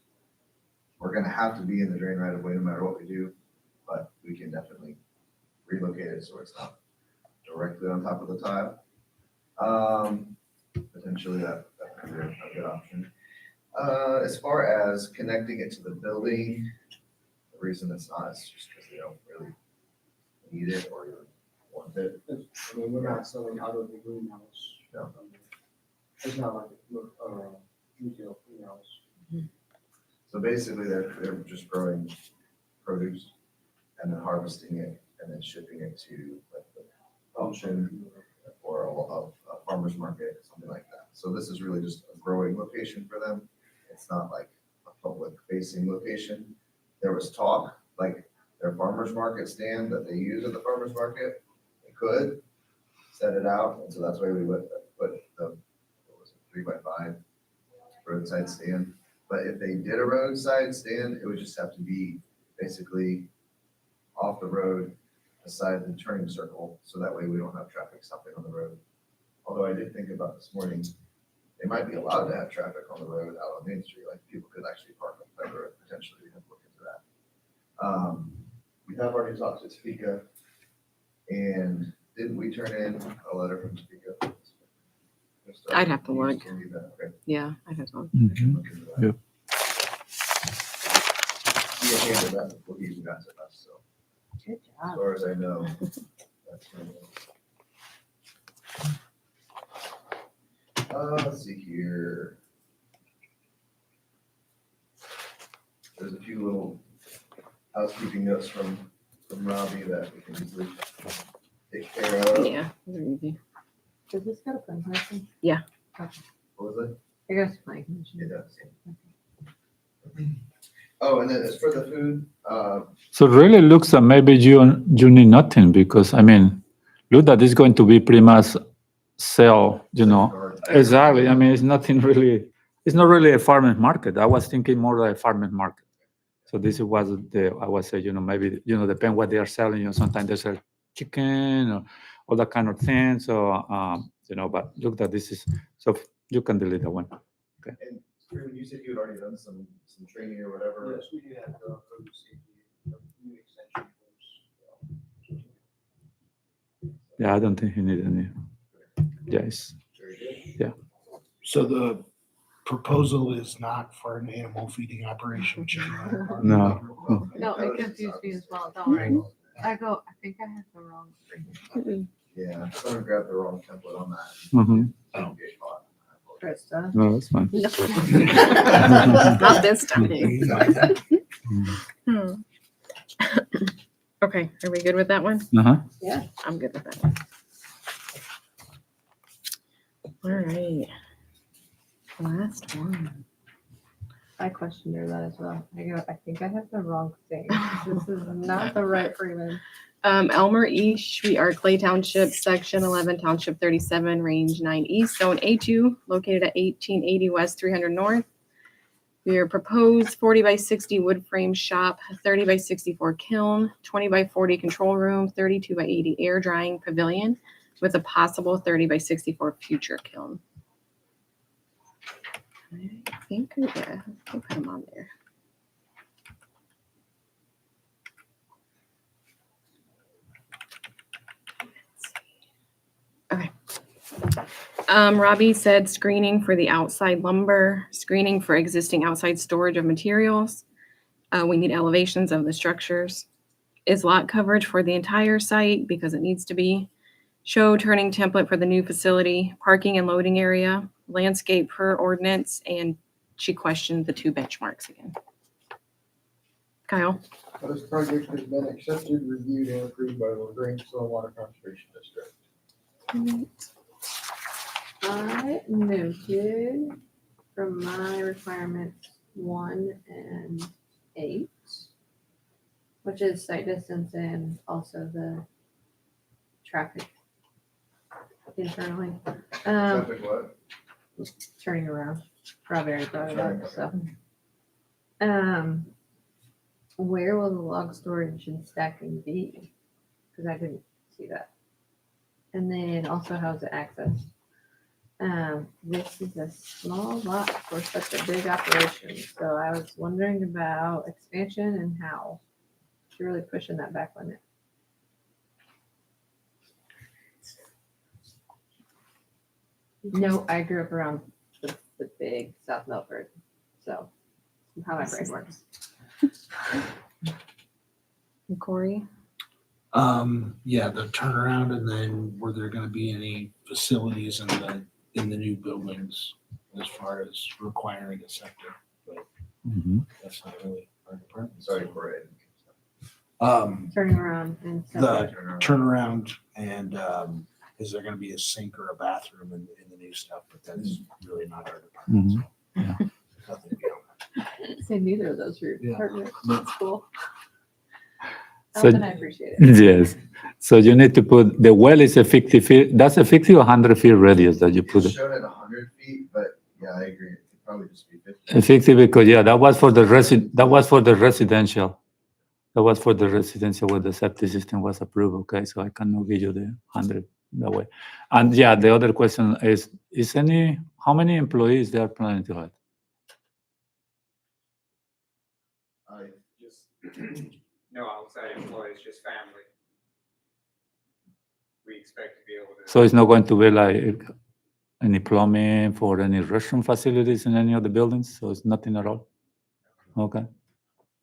We're gonna have to be in the drain right of way no matter what we do, but we can definitely relocate it so it's not directly on top of the tile. Potentially that could be a good option. As far as connecting it to the building, the reason it's not is just because they don't really need it or even want it. I mean, we're not selling out of the greenhouse. No. It's not like a retail greenhouse. So basically, they're just growing produce and then harvesting it and then shipping it to like the auction or a farmer's market, something like that. So this is really just a growing location for them. It's not like a public facing location. There was talk, like their farmer's market stand that they use at the farmer's market, they could set it out. And so that's why we put the, what was it, 3x5 roadside stand. But if they did a roadside stand, it would just have to be basically off the road beside the turning circle. So that way we don't have traffic stopping on the road. Although I did think about this morning, they might be allowed to have traffic on the road out on Main Street. Like people could actually park on the road potentially. We have to look into that. We have already talked to Topeka, and didn't we turn in a letter from Topeka? I'd have to look. Okay. Yeah, I'd have to look. I can look into that. Yep. He had handed that before he even got to us, so Good as job. far as I know, that's what it is. Let's see here. There's a few little housekeeping notes from Robbie that we can easily take care of. Yeah, they're easy. Does this go to plan commission? What was it? It goes to plan commission. It does. Oh, and then as for the food, So it really looks that maybe you need nothing because, I mean, look that it's going to be pretty much sell, you know. Exactly. I mean, it's nothing really, it's not really a farmer's market. I was thinking more like a farmer's market. So this was I was saying, you know, maybe, you know, depend what they are selling. You know, sometimes they sell chicken or all that kind of thing. So, you know, but look that this is, so you can delete that one. and Ruben, you said you had already done some training or whatever. Yes, we do have the road safety, new extension course. Yeah, I don't think he need any. Yes. Very good. So the proposal is not for an animal feeding operation. Sharon? No. No, it confused me as well. Don't worry. I think I have the wrong thing. Yeah, someone grabbed the wrong template on that. Mm-hmm. Didn't get caught. Krista. No, that's fine. Not this time. Okay, are we good with that one? Uh-huh. I'm good with that one. All right. Last one. I questioned her that as well. I think I have the wrong thing. This is not the right Freeman. Elmer East, we are Clay Township, Section 11, Township 37, Range 9 East, Zone A2, located at 1880 West, 300 North. We are proposed 40 by 60 wood frame shop, 30 by 64 kiln, 20 by 40 control room, 32 by 80 air drying pavilion, with a possible 30 by 64 future kiln. I think, yeah, we'll put them on there. Okay. Robbie said screening for the outside lumber, screening for existing outside storage of materials. We need elevations of the structures. Is lot coverage for the entire site because it needs to be. Show turning template for the new facility, parking and loading area, landscape per ordinance, and she questioned the 2 benchmarks again. Kyle? This project has been accepted, reviewed, and approved by the LaGrange Water Conservation District. I noted from my requirements 1 and 8, which is site distance and also the traffic internally. Traffic what? Turning around. Robbie already brought it up, so. Where will the log storage and stacking be? Because I didn't see that. And then also how's it accessed? This is a small lot for such a big operation, so I was wondering about expansion and how. You're really pushing that back limit. No, I grew up around the big South Milford, so how my brain works. And Corey? Yeah, the turnaround and then were there gonna be any facilities in the new buildings as far as requiring a sector? But that's not really our department. Sorry, Corey. Turning around and stuff. The turnaround and, is there gonna be a sink or a bathroom in the new stuff? But that's really not our department. so nothing beyond that. Say neither of those are Yeah. your partners. That's cool. Oh, So- then I appreciate it. Yes. So you need to put, the well is a 50 feet, that's a 50 or 100 feet radius that you put It's it. shown at 100 feet, but yeah, I agree. It could probably just be 50. 50 because, yeah, that was for the that was for the residential. That was for the residential where the septic system was approved, okay? So I cannot give you the 100 that way. And yeah, the other question is how many employees they are planning to have? Just no outside employees, just family. We expect to be able to. So it's not going to be like any plumbing for any restroom facilities in any of the buildings? So it's nothing at all? Okay.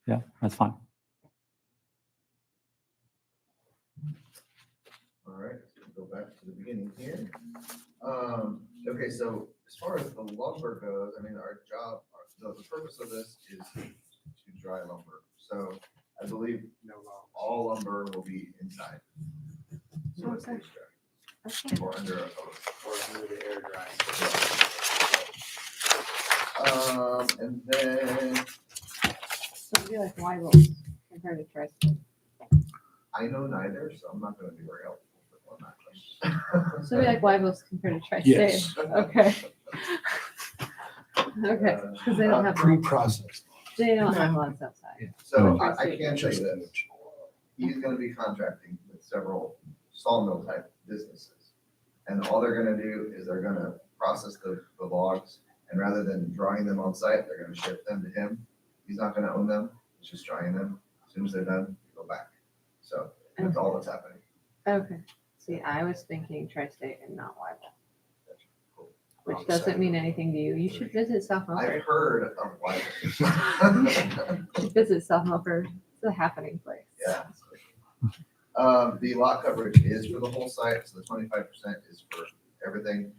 Yeah, that's fine. All right, so we'll go back to the beginning here. Okay, so as far as the lumber goes, I mean, our job, the purpose of this is to dry lumber. So I believe No law. all lumber will be inside. So it's Okay. extra Okay. or under a Or under the air dry. And then So it'd be like Weibel compared to Tri-State. I know neither, so I'm not gonna be very helpful on that question. So it'd be like Weibel's compared to Tri-State. Yes. Okay. Okay, because they don't have, Pre-processed. they don't have lots outside. So I can tell you this. He's gonna be contracting with several sawmill type businesses. And all they're gonna do is they're gonna process the logs, and rather than drying them on site, they're gonna ship them to him. He's not gonna own them, he's just drying them. As soon as they're done, they go back. So that's all that's happening. Okay. See, I was thinking Tri-State and not Weibel, Cool. which doesn't mean anything to you. You should visit South I've Milford. heard of why. You should visit South Milford. It's a happening place. Yeah. The lot coverage is for the whole site, so the 25% is for everything.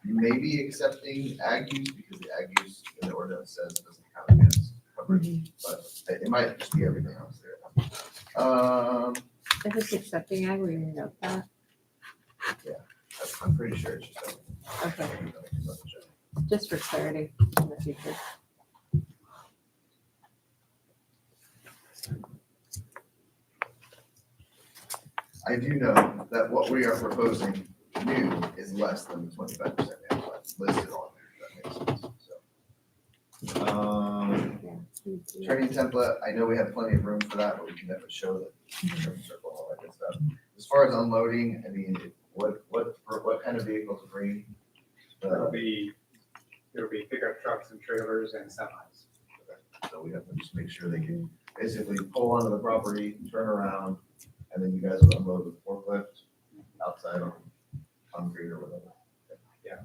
You may be accepting ag use because the ag use in the ordinance says it doesn't count against coverage, but it might just be everything else there. If it's accepting ag, we can note that. I'm pretty sure it's just. Okay. Just for clarity in the future. I do know that what we are proposing new is less than the 25% listed on there, if that makes sense, so. Yeah. Training template, I know we have plenty of room for that, but we can definitely show the trim circle, all that good stuff. As far as unloading, I mean, what kind of vehicles are bringing? There'll be pickup trucks and trailers and semis. So we have to just make sure they can basically pull onto the property, turn around, and then you guys will unload with forklift outside on concrete or whatever. Yeah,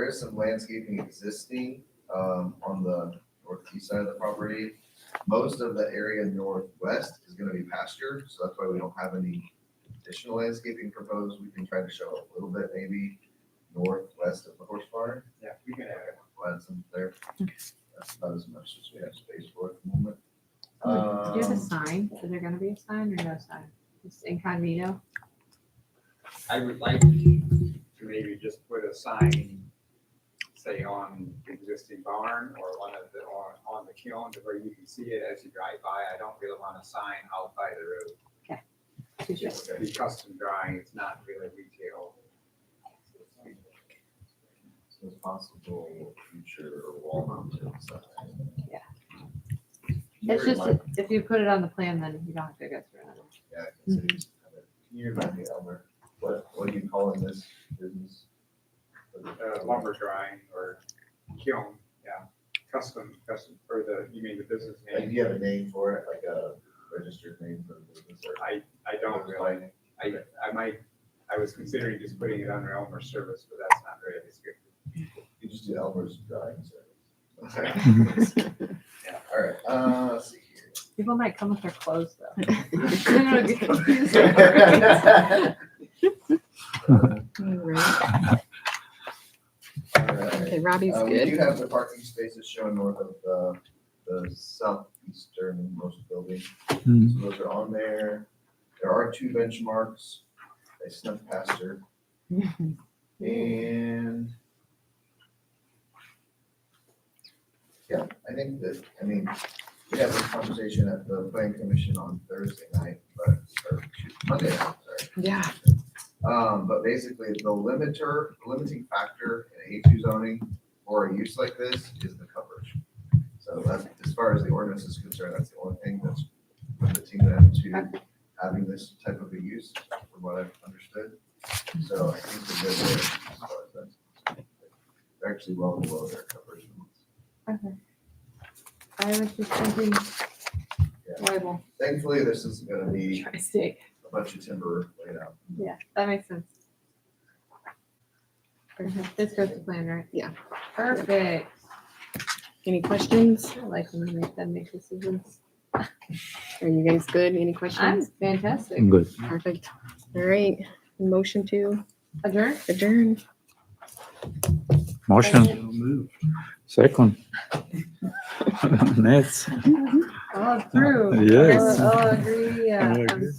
is some landscaping existing on the northeast side of the property. Most of the area northwest is gonna be pasture, so that's why we don't have any additional landscaping proposed. We can try to show a little bit maybe northwest of the horse barn. Yeah, we can add it. We'll add some there. That's about as much as we have space for at the moment. Do you have a Um, sign? Is there gonna be a sign or no sign? Just incognito? I would like to To maybe just put a sign, say on the existing barn or one of the, on the kiln to where you can see it as you drive by. I don't really want a sign out by the road. Touche. Just be custom drawing, it's not really retail. So it's possible future wall mounted sign. It's just, if you put it on the plan, then you don't have to go through it. Yeah, I can see. Can you remind me, Elmer, what do you call in this business? Lumber drawing or kiln, yeah, custom, or you mean the business Like, do name? you have a name for it, like a registered name for the business or? I don't really, I was considering just putting it under Elmer Service, but that's not very descriptive. You just do Elmer's drawing service. Okay. Yeah, all right, let's see here. People might come with their clothes though. Then it'll get confusing. Alright. Okay, Robbie's We do good. have the parking spaces shown north of the southeastern most building. Mm. So those are on there. There are 2 benchmarks. They snuck past her. And yeah, I think that, we had this conversation at the planning commission on Thursday night, Monday night, sorry. Yeah. But basically the limiting factor in A2 zoning for a use like this is the coverage. So that's, as far as the ordinance is concerned, that's the only thing that's limiting them to having this type of a use, from what I've understood. So I think they're good there, as far as that's concerned. They're actually well below their coverage limits. Okay. I was just thinking, label, Thankfully, this is gonna be tri-state. a bunch of timber laid out. Yeah, that makes sense. Perfect. This goes to plan, right? Yeah. Perfect. Any questions? I like when we make them make decisions. Are you guys good? Any I'm questions? fantastic. Good. Perfect. All right. Motion to Adjourn? adjourn. Motion. Second. Nets. All approved. Yes. All agree, yeah. All agree.